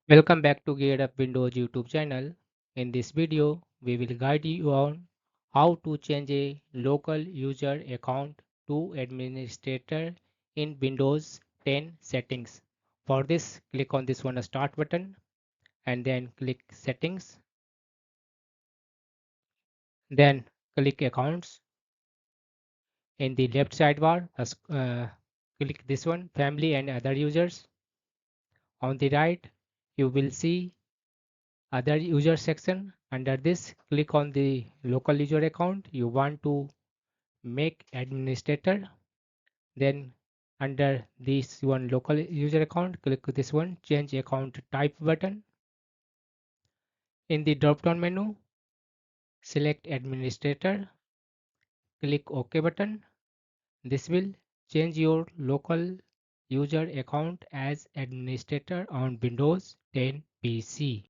Welcome back to Geared Up Windows YouTube channel. In this video, we will guide you on how to change a local user account to administrator in Windows 10 settings. For this, click on this one Start button and then click Settings. Then click Accounts. In the left sidebar, click this one Family and Other Users. On the right, you will see Other User section. Under this, click on the local user account you want to make administrator. Then under this one local user account, click this one change account type button. In the drop down menu, select administrator, click OK button. This will change your local user account as administrator on Windows 10 PC.